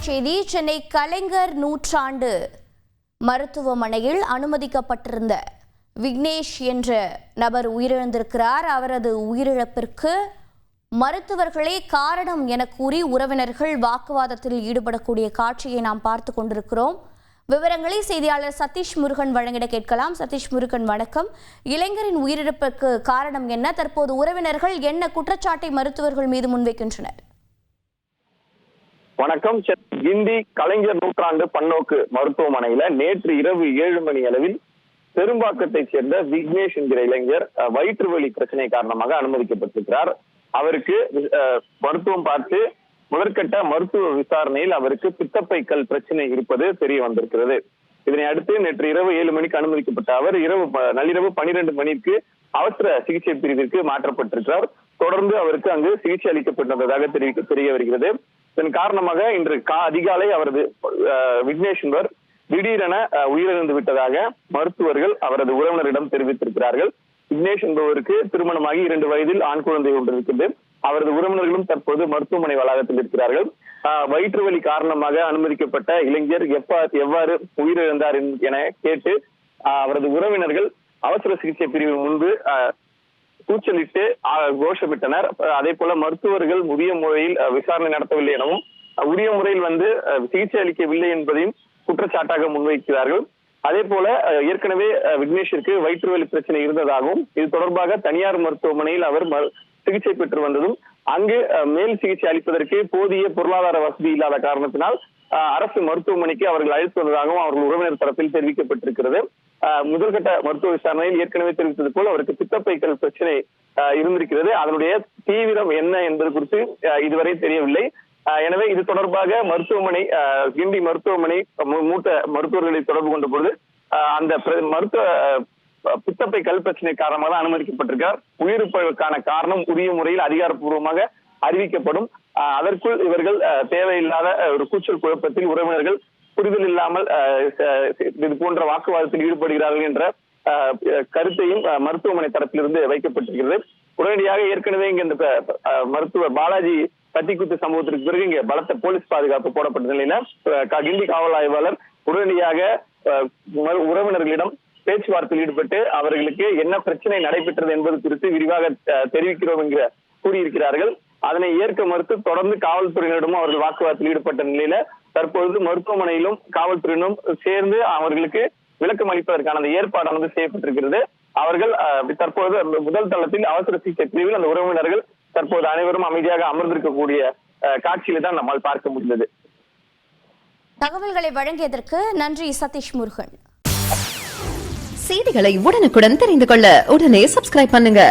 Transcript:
செய்தி. சென்னை கலைஞர் நூற்றாண்டு மருத்துவமனையில் அனுமதிக்கப்பட்டிருந்த விக்னேஷ் என்ற நபர் உயிரிழந்திருக்கிறார். அவரது உயிரிழப்பிற்கு மருத்துவர்களே காரணம் என கூறி உறவினர்கள் வாக்குவாதத்தில் ஈடுபடக்கூடிய காட்சியை நாம் பார்த்து கொண்டிருக்கிறோம். விவரங்களை செய்தியாளர் சதீஷ் முருகன் வழங்கிட கேட்கலாம். சதீஷ் முருகன், வணக்கம். இளைஞரின் உயிரிழப்புக்கு காரணம் என்ன? தற்போது உறவினர்கள் என்ன குற்றச்சாட்டை மருத்துவர்கள் மீது முன்வைக்கின்றனர்? வணக்கம். கிண்டி கலைஞர் நூற்றாண்டு பன்னோக்கு மருத்துவமனையில நேற்று இரவு 7 மணி அளவில் பெரும்பாக்கத்தைச் சேர்ந்த விக்னேஷ் என்கிற இளைஞர் வயிற்று வலி பிரச்சனை காரணமாக அனுமதிக்கப்பட்டிருக்கிறார். அவருக்கு மருத்துவம் பார்த்து முதற்கட்ட மருத்துவ விசாரணையில் அவருக்கு பித்தப்பை கல் பிரச்சனை இருப்பது தெரிய வந்திருக்கிறது. இதனை அடுத்து நேற்று இரவு 7 மணிக்கு அனுமதிக்கப்பட்ட அவர் நள்ளிரவு 12 மணிக்கு அவசர சிகிச்சை பிரிவிற்கு மாற்றப்பட்டிருக்கிறார். தொடர்ந்து அவருக்கு அங்கு சிகிச்சை அளிக்கப்பட்டிருந்ததாக தெரிய வருகிறது. இதன் காரணமாக இன்று அதிகாலை அவரது விக்னேஷ் என்பவர் திடீரென உயிரிழந்து விட்டதாக மருத்துவர்கள் அவரது உறவினரிடம் தெரிவித்திருக்கிறார்கள். விக்னேஷ் என்பவருக்கு திருமணமாகி 2 வயதில் ஆண் குழந்தை ஒன்று இருக்கிறது. அவரது உறவினர்களும் தற்போது மருத்துவமனை வளாகத்தில் இருக்கிறார்கள். வயிற்று வலி காரணமாக அனுமதிக்கப்பட்ட இளைஞர் எவ்வாறு உயிரிழந்தார் என கேட்டு அவரது உறவினர்கள் அவசர சிகிச்சை பிரிவு முன்பு கூச்சலிட்டு கோஷமிட்டனர். அதே போல மருத்துவர்கள் உரிய முறையில் விசாரணை நடத்தவில்லை எனவும் உரிய முறையில் சிகிச்சை அளிக்கவில்லை என்பதையும் குற்றச்சாட்டாக முன்வைக்கிறார்கள். அதே போல ஏற்கனவே விக்னேஷிற்கு வயிற்று வலி பிரச்சனை இருந்ததாகவும் இது தொடர்பாக தனியார் மருத்துவமனையில் அவர் சிகிச்சை பெற்று வந்ததும் அங்கு மேல் சிகிச்சை அளிப்பதற்கு போதிய பொருளாதார வசதி இல்லாத காரணத்தினால் அரசு மருத்துவமனைக்கு அவர்கள் அழைத்து வந்ததாகவும் அவர்கள் உறவினர் தரப்பில் தெரிவிக்கப்பட்டிருக்கிறது. முதல்கட்ட மருத்துவ விசாரணையில் ஏற்கனவே தெரிவித்தது போல் அவருக்கு பித்தப்பைக்கல் பிரச்சனை இருந்திருக்கிறது. அதனுடைய தீவிரம் என்ன என்பது குறித்து இதுவரை தெரியவில்லை. எனவே இது தொடர்பாக மருத்துவமனை கிண்டி மருத்துவமனை மூத்த மருத்துவர்களை தொடர்பு கொண்ட பொழுது அந்த மருத்துவ பித்தப்பை கல் பிரச்சனை காரணமாக அனுமதிக்கப்பட்டிருக்கார். உயிரிழப்புக்கான காரணம் உரிய முறையில் அதிகாரப்பூர்வமாக அறிவிக்கப்படும். அதற்குள் இவர்கள் தேவையில்லாத ஒரு கூச்சல் குழப்பத்தில் உறவினர்கள் புரிதல் இல்லாமல் இது போன்ற வாக்குவாதத்தில் ஈடுபடுகிறார்கள் என்ற கருத்தையும் மருத்துவமனை தரப்பிலிருந்து வைக்கப்பட்டிருக்கிறது. உடனடியாக ஏற்கனவே இங்க இந்த மருத்துவர் பாலாஜி கத்திக்குத்து சம்பவத்திற்கு பிறகு இங்க பலத்த போலீஸ் பாதுகாப்பு போடப்பட்ட நிலையில கிண்டி காவல் ஆய்வாளர் உடனடியாக உறவினர்களிடம் பேச்சுவார்த்தையில் ஈடுபட்டு அவர்களுக்கு என்ன பிரச்சனை நடைபெற்றது என்பது குறித்து விரிவாக தெரிவிக்கிறோம் என்கிற கூறியிருக்கிறார்கள். அதனை ஏற்க மறுத்து தொடர்ந்து காவல்துறையினரிடமும் அவர்கள் வாக்குவாதத்தில் ஈடுபட்ட நிலையில தற்பொழுது மருத்துவமனையிலும் காவல்துறையினரும் சேர்ந்து அவர்களுக்கு விளக்கம் அளிப்பதற்கான அந்த ஏற்பாடானது செய்யப்பட்டிருக்கிறது. அவர்கள் தற்போது முதல் தளத்தில் அவசர சிகிச்சை பிரிவில் அந்த உறவினர்கள் தற்போது அனைவரும் அமைதியாக அமர்ந்திருக்கக்கூடிய காட்சியில தான் நம்மால் பார்க்க முடிந்தது. தகவல்களை வழங்கியதற்கு நன்றி சதீஷ் முருகன். செய்திகளை உடனுக்குடன் தெரிந்து கொள்ள உடனே சப்ஸ்கிரைப் பண்ணுங்க.